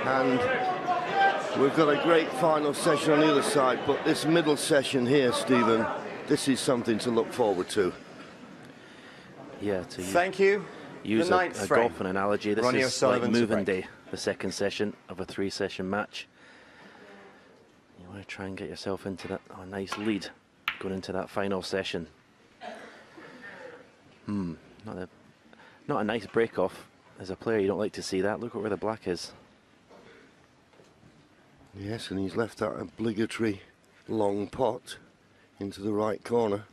And we've got a great final session on the other side, but this middle session here, Stephen, this is something to look forward to. Yeah, Thank you. Use a golfing analogy. This Ronnie is like O'Sullivan's moving day, the second session of a 3-session match. You want to try and get yourself into that nice lead going into that final session. Not a nice break off. As a player, you don't like to see that. Look at where the black is. Yes, and he's left that obligatory long pot into the right corner.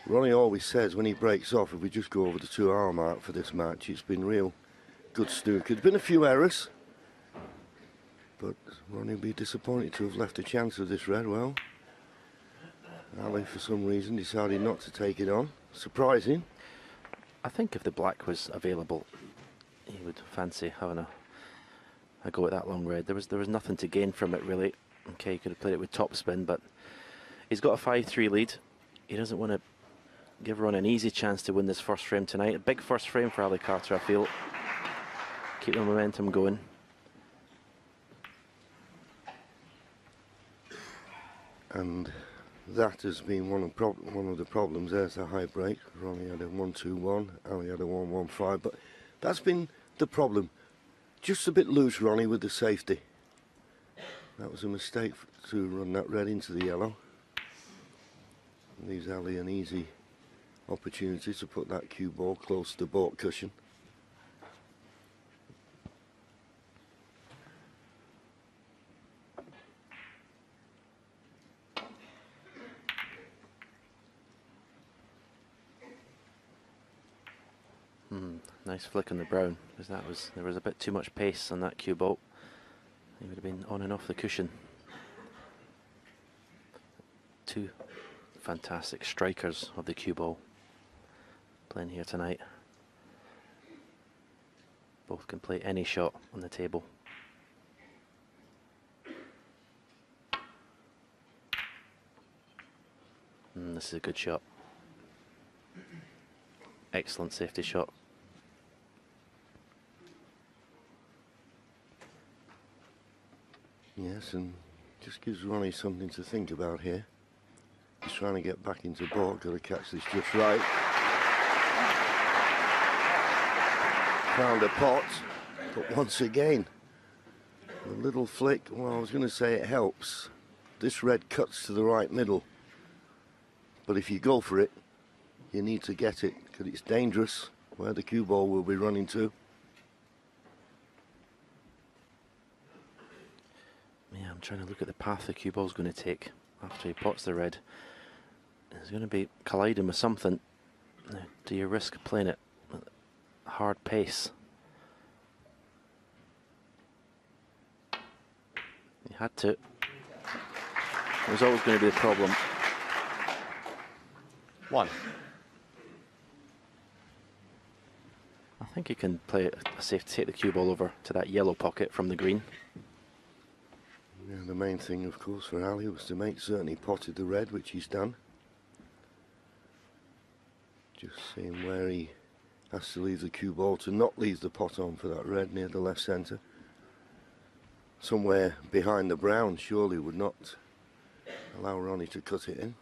Ronnie always says when he breaks off, if we just go over the 2-hour mark for this match, it's been real good snooker. There's been a few errors, but Ronnie will be disappointed to have left a chance of this red. Well, Ali, for some reason, decided not to take it on. Surprising. I think if the black was available, he would fancy having a go at that long red. There was nothing to gain from it, really. Okay, he could have played it with topspin, but he's got a 5-3 lead. He doesn't want to give Ron an easy chance to win this first frame tonight. A big first frame for Ali Carter, I feel. Keep the momentum going. And that has been one of the problems. There's the high break. Ronnie had a 1-2-1, Ali had a 1-1-5, but that's been the problem. Just a bit loose, Ronnie, with the safety. That was a mistake to run that red into the yellow. Leaves Ali an easy opportunity to put that cue ball close to the baulk cushion. Nice flick on the brown, because there was a bit too much pace on that cue ball. He would have been on and off the cushion. Two fantastic strikers of the cue ball playing here tonight. Both can play any shot on the table. This is a good shot. Excellent safety shot. Yes, and just gives Ronnie something to think about here. He's trying to get back into baulk, got to catch this just right. Found a pot, but once again, a little flick. Well, I was going to say it helps. This red cuts to the right middle, but if you go for it, you need to get it, because it's dangerous where the cue ball will be running to. Yeah, I'm trying to look at the path the cue ball's going to take after he pots the red. It's going to be colliding with something. Now, do you risk playing it at a hard pace? He had to. It was always going to be the problem. One. I think he can play a safe to take the cue ball over to that yellow pocket from the green. Yeah, the main thing, of course, for Ali was to make certain he potted the red, which he's done. Just seeing where he has to leave the cue ball to not leave the pot on for that red near the left centre. Somewhere behind the brown surely would not allow Ronnie to cut it in.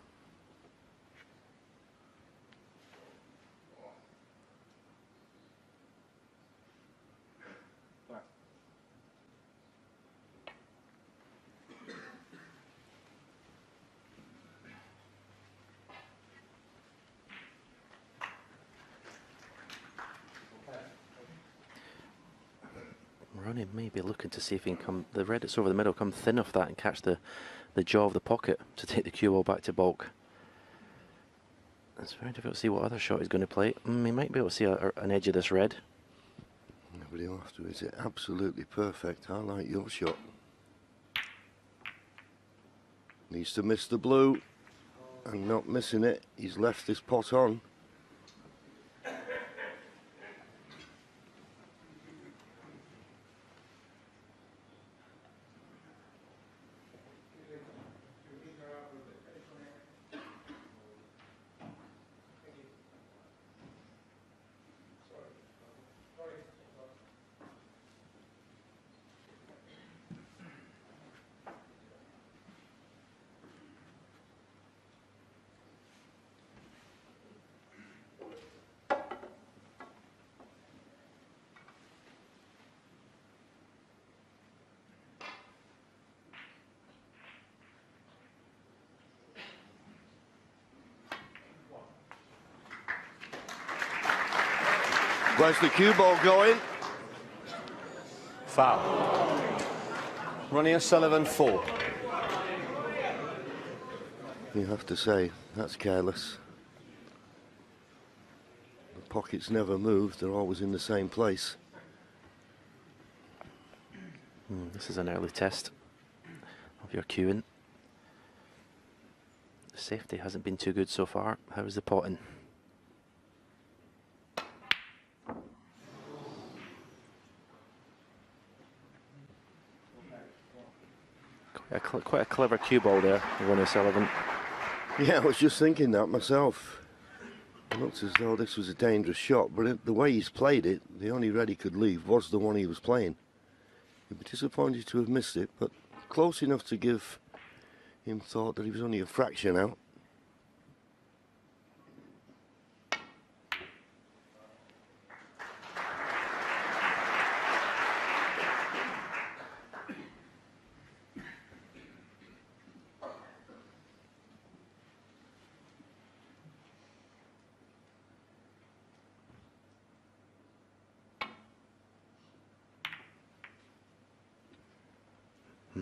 Ronnie may be looking to see if he can come, the red that's over the middle, come thin off that and catch the jaw of the pocket to take the cue ball back to baulk. It's very difficult to see what other shot he's going to play. He might be able to see an edge of this red. But he'll have to hit it absolutely perfect. I like your shot. Needs to miss the blue, and not missing it. He's left this pot on. Where's the cue ball going? Foul. Ronnie O'Sullivan, 4. You have to say, that's careless. The pockets never move, they're always in the same place. This is an early test of your cueing. The safety hasn't been too good so far. How is the potting? Quite a clever cue ball there, Ronnie O'Sullivan. Yeah, I was just thinking that myself. It looks as though this was a dangerous shot, but the way he's played it, the only red he could leave was the one he was playing. He'd be disappointed to have missed it, but close enough to give him thought that he was only a fraction out.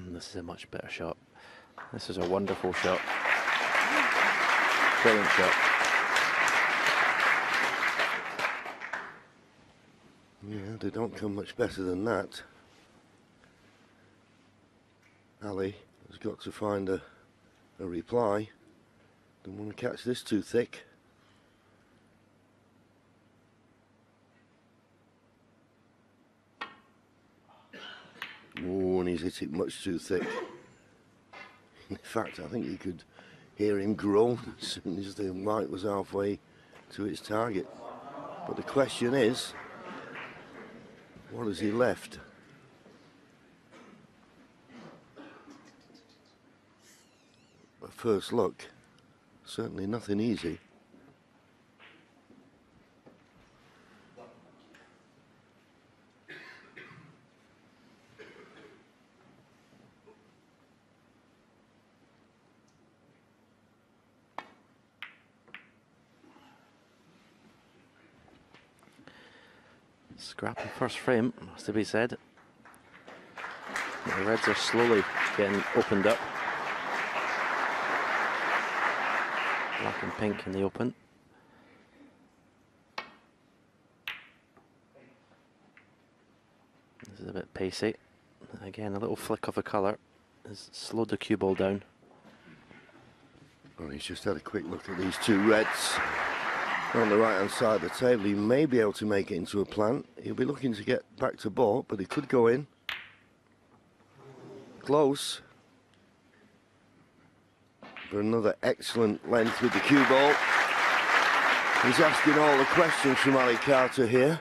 This is a much better shot. This is a wonderful shot. Brilliant shot. Yeah, they don't come much better than that. Ali has got to find a reply. Don't want to catch this too thick. Oh, and he's hit it much too thick. In fact, I think you could hear him groan as soon as the white was halfway to its target. But the question is, what has he left? At first look, certainly nothing easy. Scrappy first frame, has to be said. The reds are slowly getting opened up. Black and pink in the open. This is a bit pacey. Again, a little flick of a colour has slowed the cue ball down. Well, he's just had a quick look at these two reds on the right hand side of the table. He may be able to make it into a plant. He'll be looking to get back to ball, but he could go in. Close. For another excellent length with the cue ball. He's asking all the questions from Ali Carter here.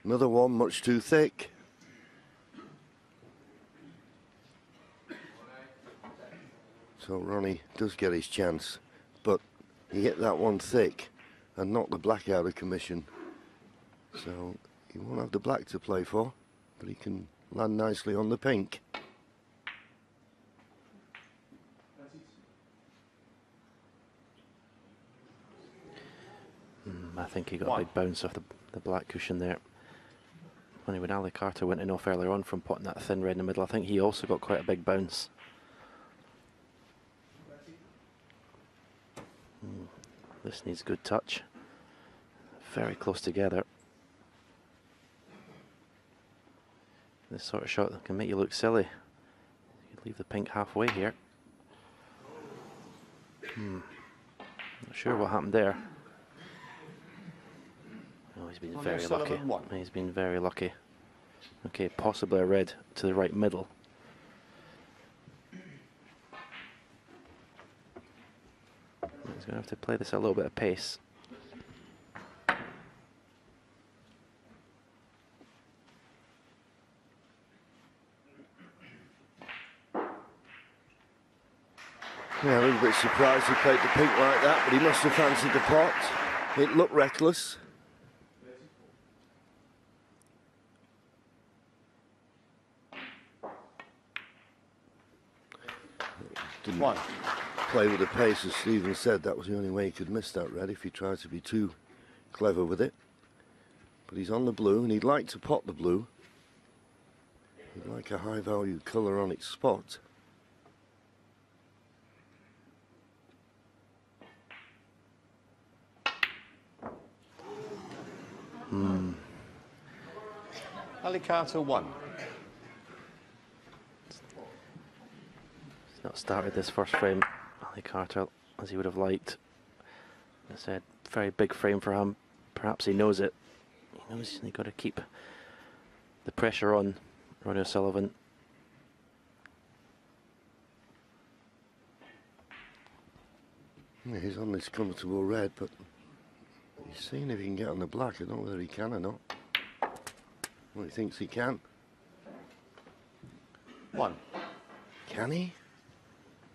Another one, much too thick. So Ronnie does get his chance, but he hit that one thick and knocked the black out of commission. So he won't have the black to play for, but he can land nicely on the pink. I think he got a big bounce off the black cushion there. Funny, when Ali Carter went in off earlier on from potting that thin red in the middle, I think he also got quite a big bounce. This needs good touch. Very close together. This sort of shot can make you look silly. You could leave the pink halfway here. Not sure what happened there. Oh, he's been very lucky. He's been very lucky. Okay, possibly a red to the right middle. He's going to have to play this at a little bit of pace. Yeah, a little bit surprised he played the pink like that, but he must have fancied the pot. It looked reckless. 1. play with the pace, as Stephen said. That was the only way he could miss that red if he tried to be too clever with it. But he's on the blue, and he'd like to pot the blue. He'd like a high value colour on its spot. Ali Carter 1. He's not started this first frame, Ali Carter, as he would have liked. As I said, very big frame for him. Perhaps he knows it. He knows he's got to keep the pressure on Ronnie O'Sullivan. Yeah, he's on this comfortable red, but he's seeing if he can get on the black. I don't know whether he can or not. Well, he thinks he can. 1. Can he?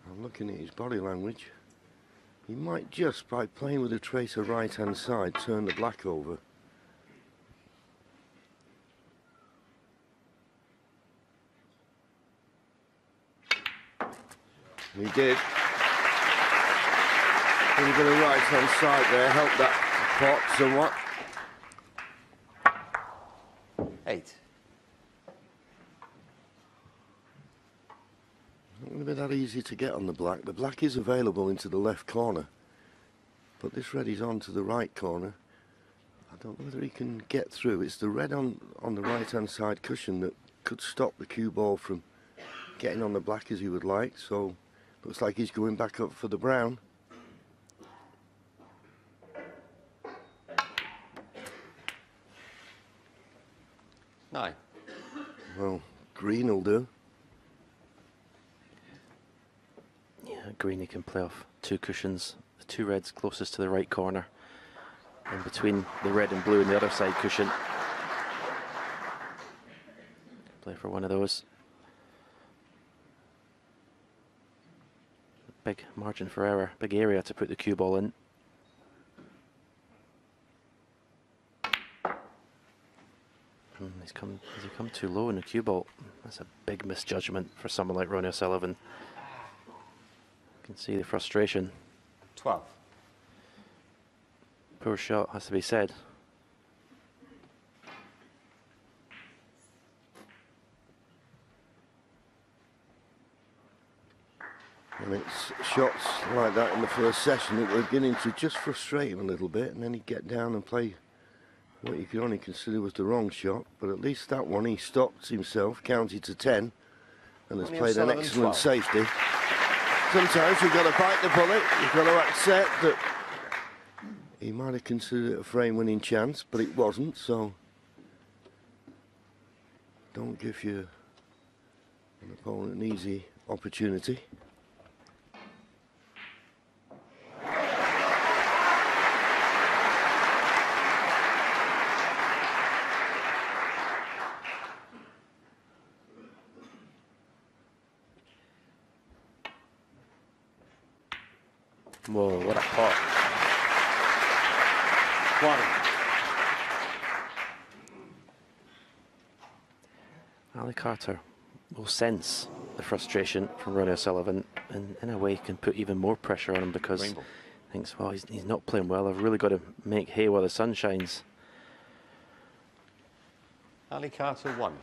I'm looking at his body language. He might just, by playing with a tracer right-hand side, turn the black over. He did. He was going to right-hand side there, help that pot somewhat. 8. Not going to be that easy to get on the black. The black is available into the left corner, but this red is on to the right corner. I don't know whether he can get through. It's the red on the right-hand side cushion that could stop the cue ball from getting on the black as he would like. So looks like he's going back up for the brown. Nine. Well, green will do. Yeah, green, he can play off 2 cushions. The 2 reds closest to the right corner. And between the red and blue and the other side cushion. Play for one of those. Big margin for error, big area to put the cue ball in. Has he come too low in the cue ball? That's a big misjudgment for someone like Ronnie O'Sullivan. You can see the frustration. 12. Poor shot, has to be said. And it's shots like that in the first session that were beginning to just frustrate him a little bit, and then he'd get down and play what you could only consider was the wrong shot. But at least that one he stopped himself, counted to 10, and has played an excellent safety. Sometimes you've got to bite the bullet, you've got to accept that he might have considered it a frame-winning chance, but it wasn't, so don't give your an opponent an easy opportunity. Whoa, what a pot. 1. Ali Carter will sense the frustration from Ronnie O'Sullivan, and in a way can put even more pressure on him because he thinks, well, he's not playing well. I've really got to make hay while the sun shines. Ali Carter 1.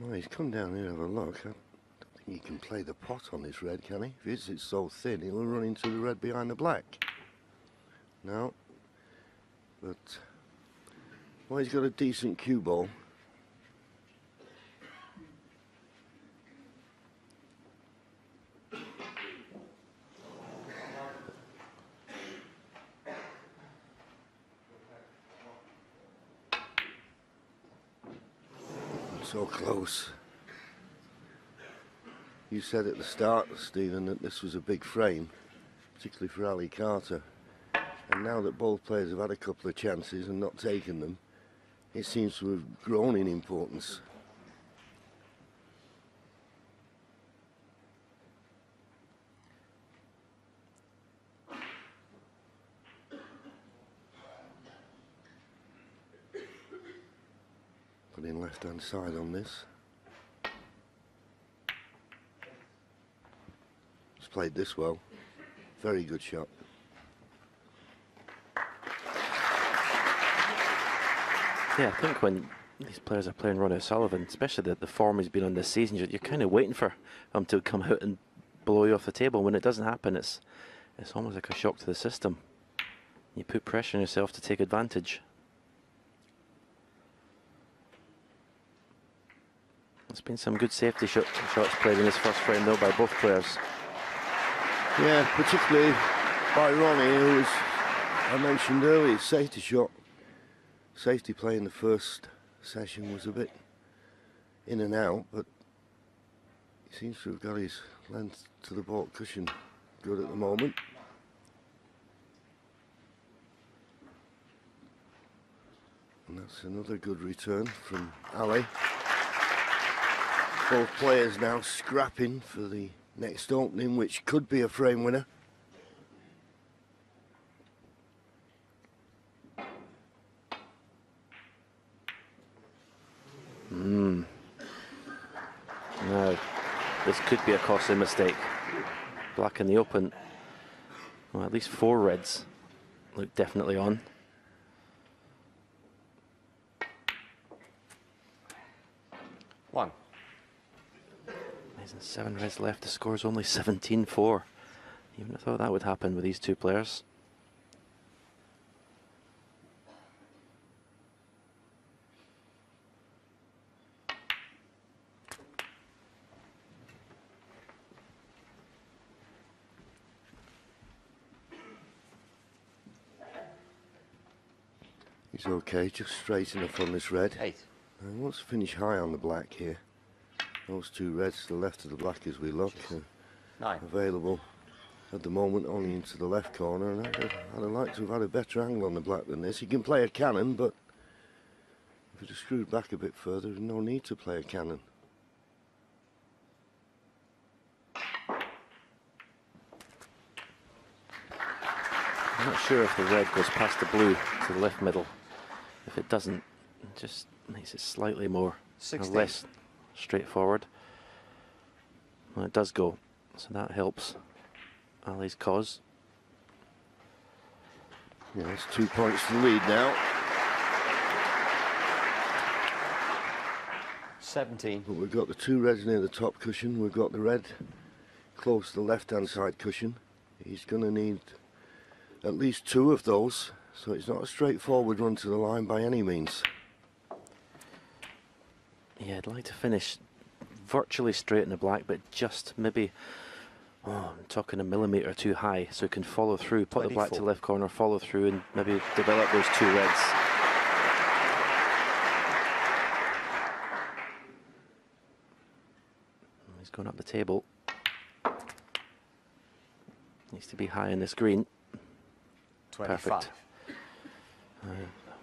Well, he's come down here to have a look. I don't think he can play the pot on this red, can he? If it's so thin, he'll run into the red behind the black. No. But, well, he's got a decent cue ball. So close. You said at the start, Stephen, that this was a big frame, particularly for Ali Carter. And now that both players have had a couple of chances and not taken them, it seems to have grown in importance. Putting left-hand side on this. He's played this well. Very good shot. Yeah, I think when these players are playing Ronnie O'Sullivan, especially the form he's been on this season, you're kind of waiting for him to come out and blow you off the table. When it doesn't happen, it's almost like a shock to the system. You put pressure on yourself to take advantage. There's been some good safety shots played in this first frame, though, by both players. Yeah, particularly by Ronnie, who was, I mentioned earlier, his safety shot. Safety play in the first session was a bit in and out, but he seems to have got his length to the baulk cushion good at the moment. And that's another good return from Ali. Both players now scrapping for the next opening, which could be a frame winner. Now, this could be a costly mistake. Black in the open. Well, at least 4 reds look definitely on. One. Amazing, 7 reds left. The score's only 17-4. You wouldn't have thought that would happen with these two players. He's okay, just straight enough on this red. 8. And he wants to finish high on the black here. Those 2 reds to the left of the black as we look. 9. Available at the moment only into the left corner, and I'd have liked to have had a better angle on the black than this. He can play a cannon, but if it had screwed back a bit further, there's no need to play a cannon. I'm not sure if the red goes past the blue to the left middle. If it doesn't, it just makes it slightly more or 16. less straightforward. Well, it does go, so that helps Ali's cause. Yeah, it's 2 points to the lead now. 17. But we've got the 2 reds near the top cushion. We've got the red close to the left-hand side cushion. He's going to need at least 2 of those, so it's not a straightforward run to the line by any means. Yeah, I'd like to finish virtually straight in the black, but just maybe, I'm talking a millimetre too high, so it can follow through, put the black to 24. left corner, follow through, and maybe develop those 2 reds. He's going up the table. Needs to be high in this green. 25. Perfect.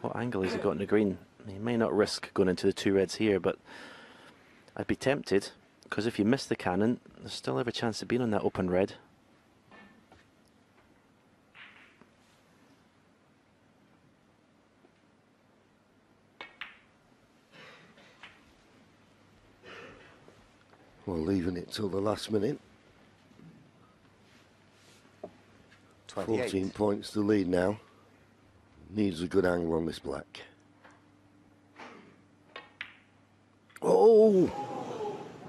What angle has he got in the green? He may not risk going into the 2 reds here, but I'd be tempted, because if you miss the cannon, there's still every chance of being on that open red. Well, leaving it till the last minute. 28. 14 points to lead now. Needs a good angle on this black. Oh!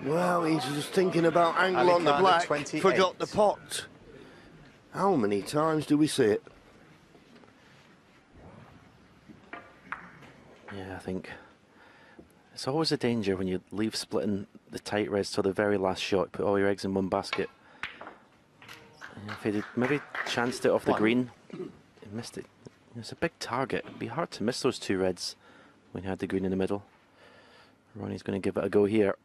Well, he's just thinking about angle Ali on the Khan at black. 28. Forgot the pot. How many times do we see it? Yeah, I think it's always a danger when you leave splitting the tight reds till the very last shot, put all your eggs in one basket. And if he'd maybe chanced it off the 1. green, he missed it. It's a big target. It'd be hard to miss those 2 reds when you had the green in the middle. Ronnie's going to give it a go here.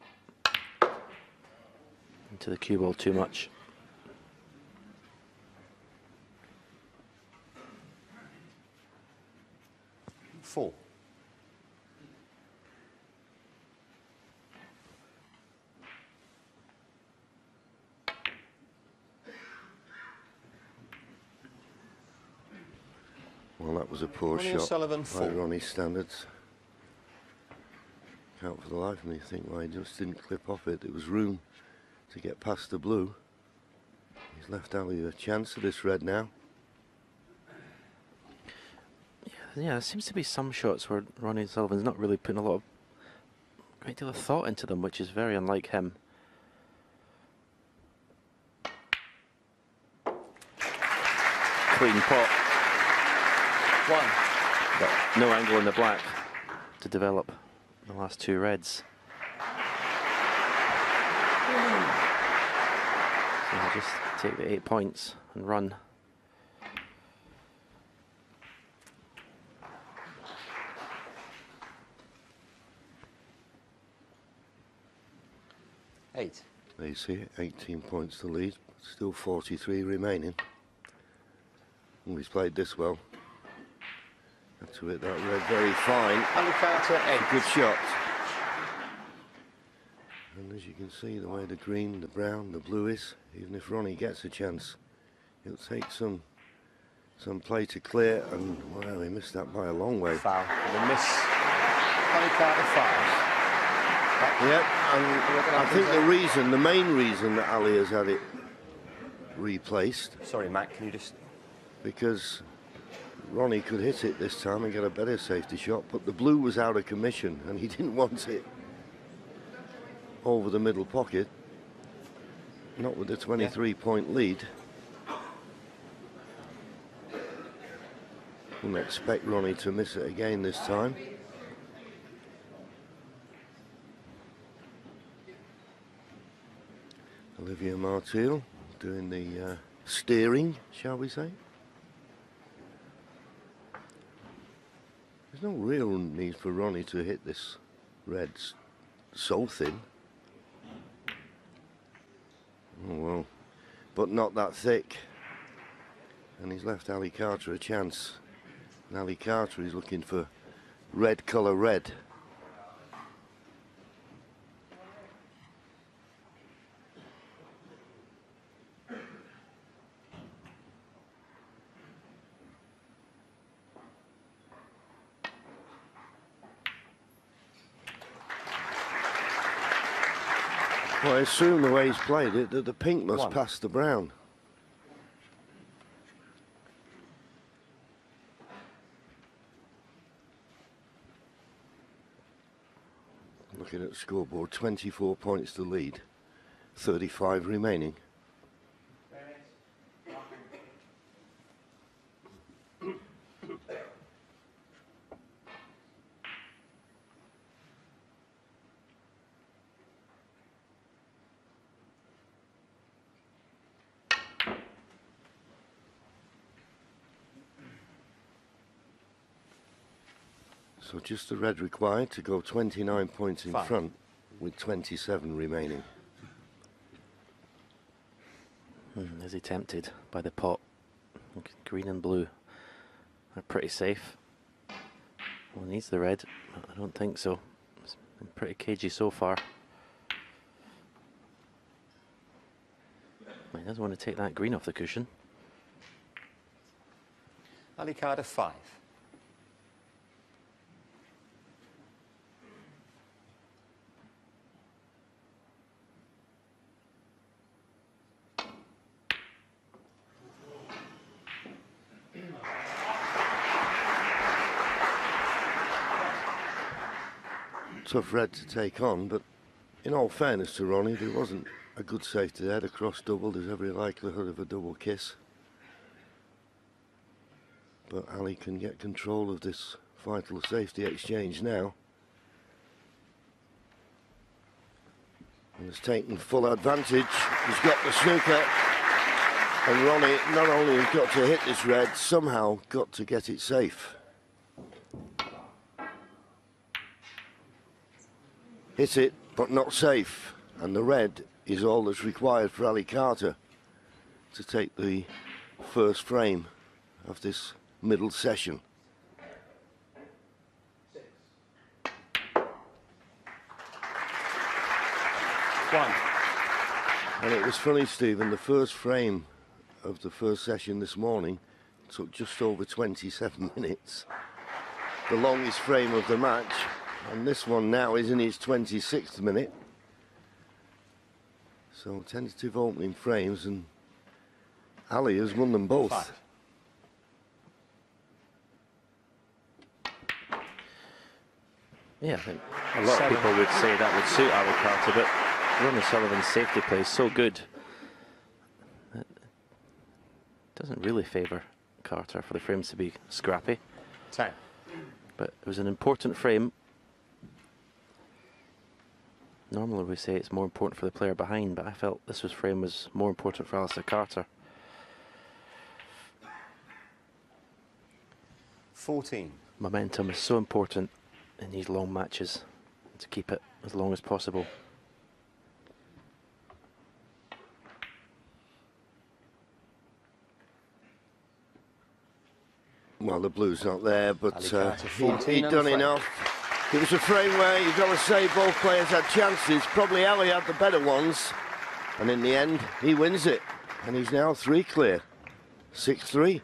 into the cue ball too much. Four. Well, that was a poor Ronnie shot O'Sullivan, by 4. Ronnie's standards. Can't for the life of me think why he just didn't clip off it. There was room to get past the blue. He's left Ali a chance of this red now. Yeah, there seems to be some shots where Ronnie O'Sullivan's not really putting a great deal of thought into them, which is very unlike him. Clean pot. 1. But no angle in the black to develop the last two reds. So I'll just take the 8 points and run. Eight. There you see it, 18 points to lead, still 43 remaining. Oh, he's played this well. Had to hit that red very fine. Ali Carter, 8. Good shot. And as you can see, the way the green, the brown, the blue is, even if Ronnie gets a chance, it'll take some play to clear, and wow, he missed that by a long way. Foul. And a miss. Ali Carter, 5. Yep, and I think the main reason that Ali has had it replaced, Sorry, Matt, can you just... because Ronnie could hit it this time and get a better safety shot, but the blue was out of commission and he didn't want it over the middle pocket. Not with the 23-point lead. Wouldn't expect Ronnie to miss it again this time. Olivia Martil doing the steering, shall we say. There's no real need for Ronnie to hit this red so thin. Oh well, but not that thick. And he's left Ali Carter a chance. And Ali Carter is looking for red colour red. Well, I assume the way he's played it, that the pink must 1. pass the brown. Looking at the scoreboard, 24 points to lead, 35 remaining. So just the red required to go 29 points in 5. front with 27 remaining. Is he tempted by the pot? Green and blue are pretty safe. Well, he needs the red. I don't think so. It's been pretty cagey so far. He doesn't want to take that green off the cushion. Ali Carter, 5. Tough red to take on, but in all fairness to Ronnie, there wasn't a good safety there. The cross double, there's every likelihood of a double kiss. But Ali can get control of this vital safety exchange now. And has taken full advantage. He's got the snooker. And Ronnie not only has got to hit this red, somehow got to get it safe. Hit it, but not safe. And the red is all that's required for Ali Carter to take the first frame of this middle session. One. And it was funny, Stephen, the first frame of the first session this morning took just over 27 minutes. The longest frame of the match, and this one now is in his 26th minute. So tentative opening frames, and Ali has won them both. 5. Yeah, I think a lot of people would say that would suit Ali Carter, but Ronnie Sullivan's safety play is so good. It doesn't really favour Carter for the frames to be scrappy. 10. But it was an important frame. Normally we say it's more important for the player behind, but I felt this frame was more important for Alistair Carter. 14. Momentum is so important in these long matches, to keep it as long as possible. Well, the blue's not there, but Ali Carter, 14 he'd and done a frame. enough. It was a frame where you've got to say both players had chances. Probably Ali had the better ones. And in the end, he wins it. And he's now 3 clear. 6-3.